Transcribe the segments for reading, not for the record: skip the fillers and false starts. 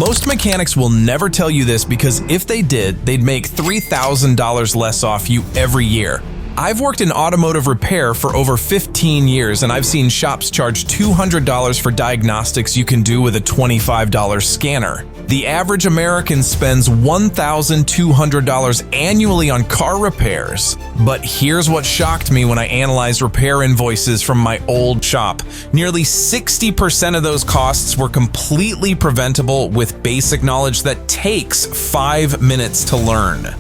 Most mechanics will never tell you this because if they did, they'd make $3,000 less off you every year. I've worked in automotive repair for over 15 years and I've seen shops charge $200 for diagnostics you can do with a $25 scanner. The average American spends $1,200 annually on car repairs. But here's what shocked me when I analyzed repair invoices from my old shop. Nearly 60% of those costs were completely preventable with basic knowledge that takes 5 minutes to learn.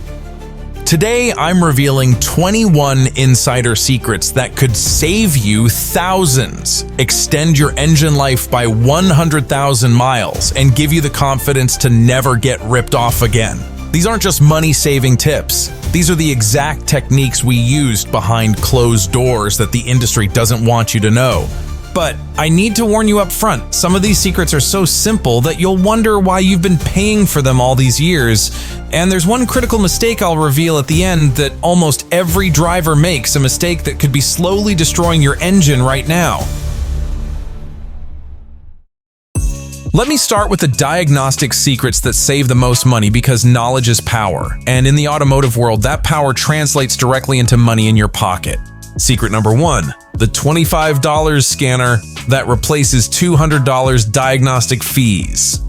Today, I'm revealing 21 insider secrets that could save you thousands, extend your engine life by 100,000 miles, and give you the confidence to never get ripped off again. These aren't just money-saving tips. These are the exact techniques we used behind closed doors that the industry doesn't want you to know. But I need to warn you up front, some of these secrets are so simple that you'll wonder why you've been paying for them all these years. And there's one critical mistake I'll reveal at the end that almost every driver makes, a mistake that could be slowly destroying your engine right now. Let me start with the diagnostic secrets that save the most money because knowledge is power. And in the automotive world, that power translates directly into money in your pocket. Secret number 1, the $25 scanner that replaces $200 diagnostic fees.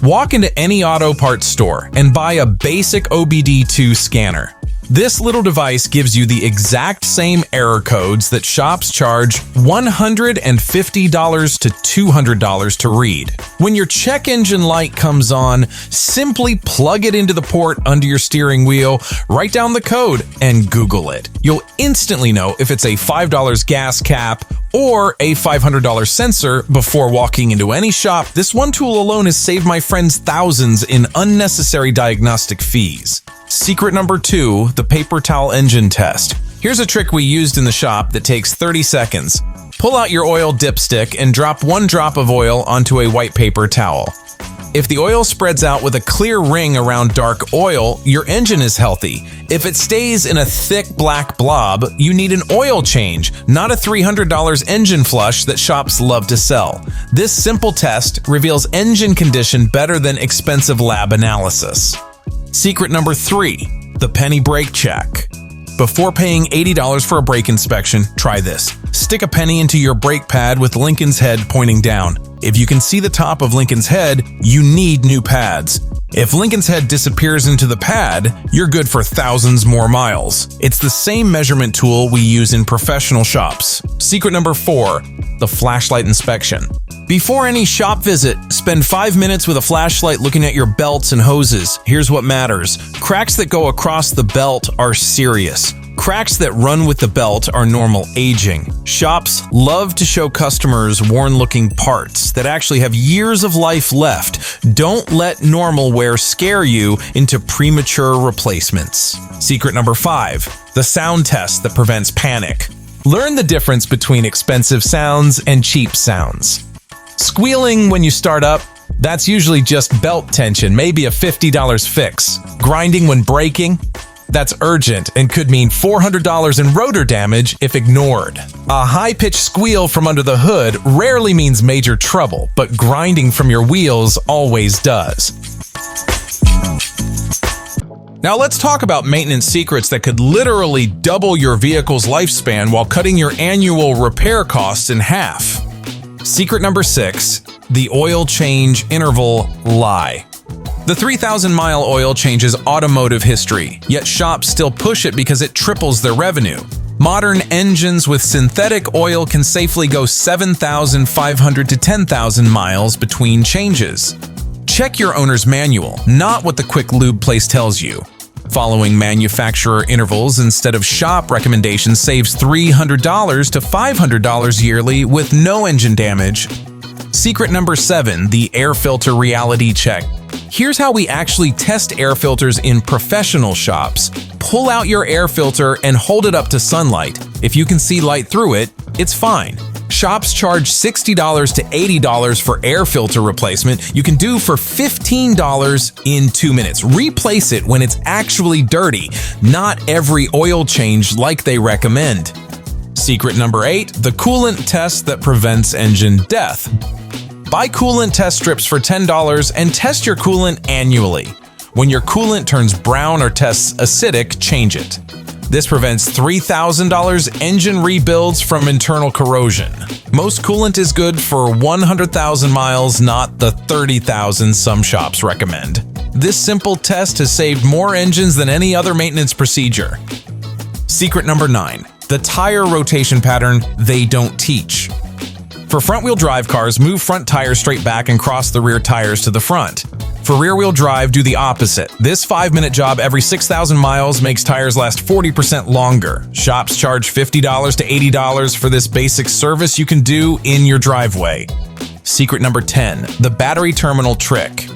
Walk into any auto parts store and buy a basic OBD2 scanner. This little device gives you the exact same error codes that shops charge $150 to $200 to read. When your check engine light comes on, simply plug it into the port under your steering wheel, write down the code, and Google it. You'll instantly know if it's a $5 gas cap or a $500 sensor before walking into any shop. This one tool alone has saved my friends thousands in unnecessary diagnostic fees. Secret number 2, the paper towel engine test. Here's a trick we used in the shop that takes 30 seconds. Pull out your oil dipstick and drop 1 drop of oil onto a white paper towel. If the oil spreads out with a clear ring around dark oil, your engine is healthy. If it stays in a thick black blob, you need an oil change, not a $300 engine flush that shops love to sell. This simple test reveals engine condition better than expensive lab analysis. Secret number 3, the penny brake check. Before paying $80 for a brake inspection, try this. Stick a penny into your brake pad with Lincoln's head pointing down. If you can see the top of Lincoln's head, you need new pads. If Lincoln's head disappears into the pad, you're good for thousands more miles. It's the same measurement tool we use in professional shops. Secret number 4, the flashlight inspection. Before any shop visit, spend 5 minutes with a flashlight looking at your belts and hoses. Here's what matters. Cracks that go across the belt are serious. Cracks that run with the belt are normal aging. Shops love to show customers worn-looking parts that actually have years of life left. Don't let normal wear scare you into premature replacements. Secret number 5, the sound test that prevents panic. Learn the difference between expensive sounds and cheap sounds. Squealing when you start up, that's usually just belt tension, maybe a $50 fix. Grinding when braking, that's urgent and could mean $400 in rotor damage if ignored. A high-pitched squeal from under the hood rarely means major trouble, but grinding from your wheels always does. Now let's talk about maintenance secrets that could literally double your vehicle's lifespan while cutting your annual repair costs in half. Secret number 6, the oil change interval lie. The 3,000-mile oil change is automotive history, yet shops still push it because it triples their revenue. Modern engines with synthetic oil can safely go 7,500 to 10,000 miles between changes. Check your owner's manual, not what the quick lube place tells you. Following manufacturer intervals instead of shop recommendations saves $300 to $500 yearly with no engine damage. Secret number 7, the air filter reality check. Here's how we actually test air filters in professional shops. Pull out your air filter and hold it up to sunlight. If you can see light through it, it's fine. Shops charge $60 to $80 for air filter replacement. You can do for $15 in 2 minutes. Replace it when it's actually dirty, not every oil change like they recommend. Secret number 8, the coolant test that prevents engine death. Buy coolant test strips for $10 and test your coolant annually. When your coolant turns brown or tests acidic, change it. This prevents $3,000 engine rebuilds from internal corrosion. Most coolant is good for 100,000 miles, not the 30,000 some shops recommend. This simple test has saved more engines than any other maintenance procedure. Secret number 9. The tire rotation pattern they don't teach. For front-wheel drive cars, move front tires straight back and cross the rear tires to the front. For rear-wheel drive, do the opposite. This 5-minute job every 6,000 miles makes tires last 40% longer. Shops charge $50 to $80 for this basic service you can do in your driveway. Secret number 10. The battery terminal trick.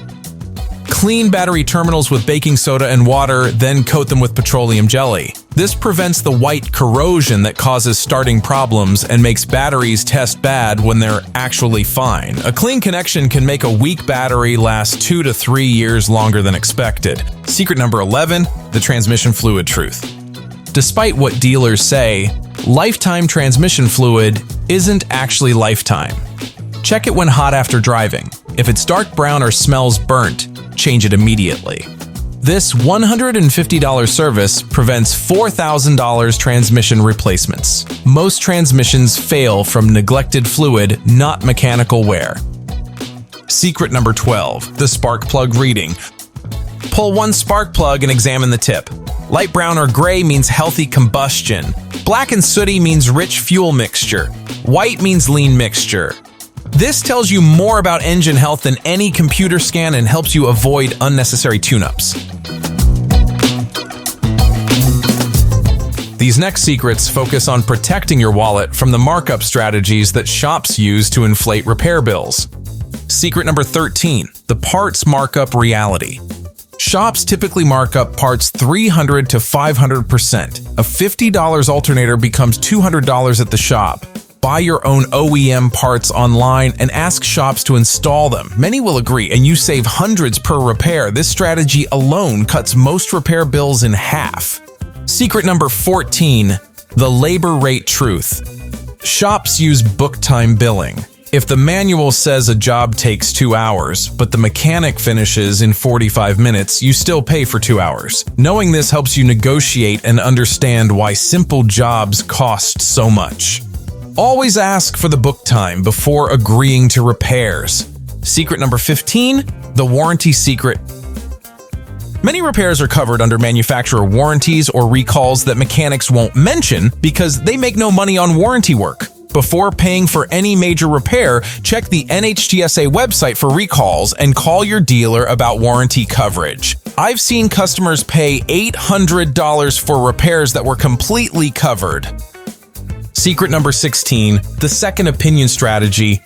Clean battery terminals with baking soda and water, then coat them with petroleum jelly. This prevents the white corrosion that causes starting problems and makes batteries test bad when they're actually fine. A clean connection can make a weak battery last 2 to 3 years longer than expected. Secret number 11, the transmission fluid truth. Despite what dealers say, lifetime transmission fluid isn't actually lifetime. Check it when hot after driving. If it's dark brown or smells burnt, change it immediately. This $150 service prevents $4,000 transmission replacements. Most transmissions fail from neglected fluid, not mechanical wear. Secret number 12, the spark plug reading. Pull one spark plug and examine the tip. Light brown or gray means healthy combustion. Black and sooty means rich fuel mixture. White means lean mixture. This tells you more about engine health than any computer scan and helps you avoid unnecessary tune-ups. These next secrets focus on protecting your wallet from the markup strategies that shops use to inflate repair bills. Secret number 13, the parts markup reality. Shops typically mark up parts 300 to 500%. A $50 alternator becomes $200 at the shop. Buy your own OEM parts online and ask shops to install them. Many will agree, and you save hundreds per repair. This strategy alone cuts most repair bills in half. Secret number 14, the labor rate truth. Shops use book time billing. If the manual says a job takes 2 hours, but the mechanic finishes in 45 minutes, you still pay for 2 hours. Knowing this helps you negotiate and understand why simple jobs cost so much. Always ask for the book time before agreeing to repairs. Secret number 15, the warranty secret. Many repairs are covered under manufacturer warranties or recalls that mechanics won't mention because they make no money on warranty work. Before paying for any major repair, check the NHTSA website for recalls and call your dealer about warranty coverage. I've seen customers pay $800 for repairs that were completely covered. Secret number 16, the second opinion strategy.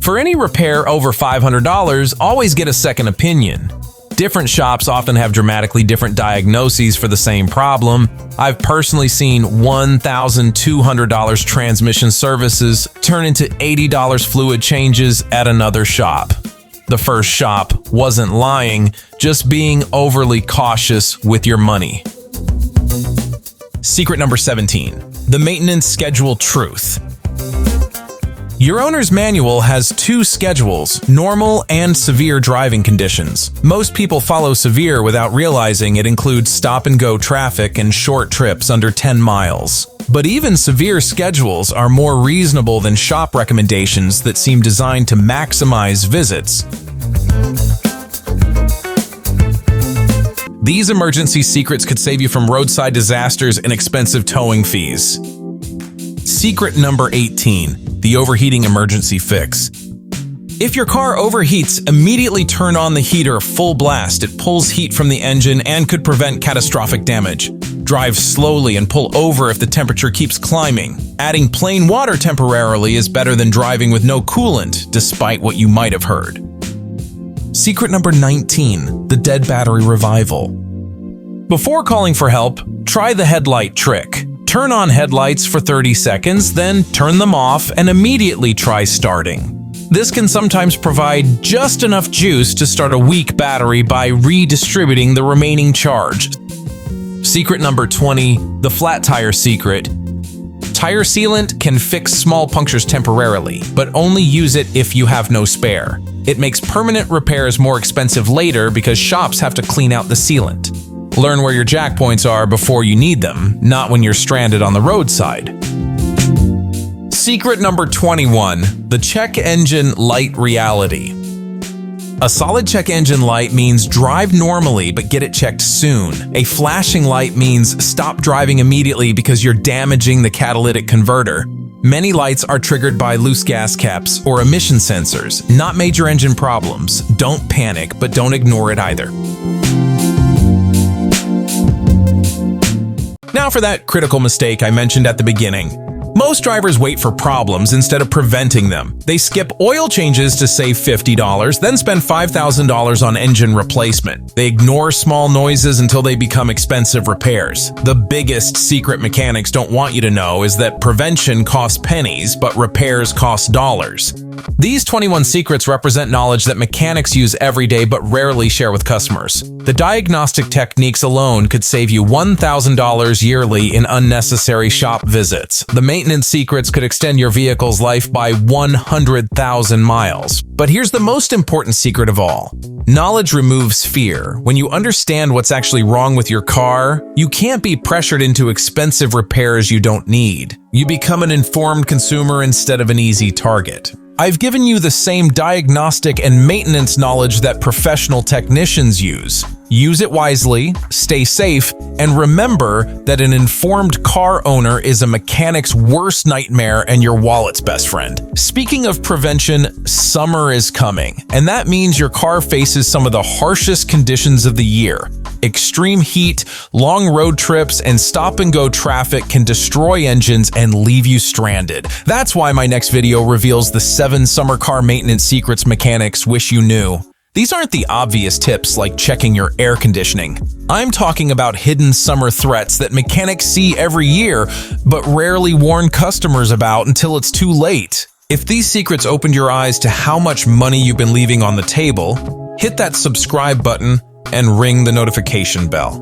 For any repair over $500, always get a second opinion. Different shops often have dramatically different diagnoses for the same problem. I've personally seen $1,200 transmission services turn into $80 fluid changes at another shop. The first shop wasn't lying, just being overly cautious with your money. Secret number 17, the maintenance schedule truth. Your owner's manual has 2 schedules, normal and severe driving conditions. Most people follow severe without realizing it includes stop-and-go traffic and short trips under 10 miles. But even severe schedules are more reasonable than shop recommendations that seem designed to maximize visits. These emergency secrets could save you from roadside disasters and expensive towing fees. Secret number 18, the overheating emergency fix. If your car overheats, immediately turn on the heater full blast. It pulls heat from the engine and could prevent catastrophic damage. Drive slowly and pull over if the temperature keeps climbing. Adding plain water temporarily is better than driving with no coolant, despite what you might have heard. Secret number 19, the dead battery revival. Before calling for help, try the headlight trick. Turn on headlights for 30 seconds, then turn them off and immediately try starting. This can sometimes provide just enough juice to start a weak battery by redistributing the remaining charge. Secret number 20, the flat tire secret. Tire sealant can fix small punctures temporarily, but only use it if you have no spare. It makes permanent repairs more expensive later because shops have to clean out the sealant. Learn where your jack points are before you need them, not when you're stranded on the roadside. Secret number 21, the check engine light reality. A solid check engine light means drive normally but get it checked soon. A flashing light means stop driving immediately because you're damaging the catalytic converter. Many lights are triggered by loose gas caps or emission sensors, not major engine problems. Don't panic, but don't ignore it either. Now for that critical mistake I mentioned at the beginning. Most drivers wait for problems instead of preventing them. They skip oil changes to save $50, then spend $5,000 on engine replacement. They ignore small noises until they become expensive repairs. The biggest secret mechanics don't want you to know is that prevention costs pennies, but repairs cost dollars. These 21 secrets represent knowledge that mechanics use every day but rarely share with customers. The diagnostic techniques alone could save you $1,000 yearly in unnecessary shop visits. The maintenance secrets could extend your vehicle's life by 100,000 miles. But here's the most important secret of all. Knowledge removes fear. When you understand what's actually wrong with your car, you can't be pressured into expensive repairs you don't need. You become an informed consumer instead of an easy target. I've given you the same diagnostic and maintenance knowledge that professional technicians use. Use it wisely, stay safe, and remember that an informed car owner is a mechanic's worst nightmare and your wallet's best friend. Speaking of prevention, summer is coming, and that means your car faces some of the harshest conditions of the year. Extreme heat, long road trips, and stop-and-go traffic can destroy engines and leave you stranded. That's why my next video reveals the 7 summer car maintenance secrets mechanics wish you knew. These aren't the obvious tips like checking your air conditioning. I'm talking about hidden summer threats that mechanics see every year, but rarely warn customers about until it's too late. If these secrets opened your eyes to how much money you've been leaving on the table, hit that subscribe button and ring the notification bell.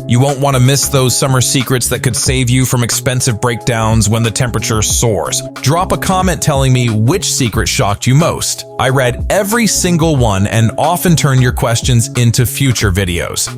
You won't want to miss those summer secrets that could save you from expensive breakdowns when the temperature soars. Drop a comment telling me which secret shocked you most. I read every single one and often turn your questions into future videos.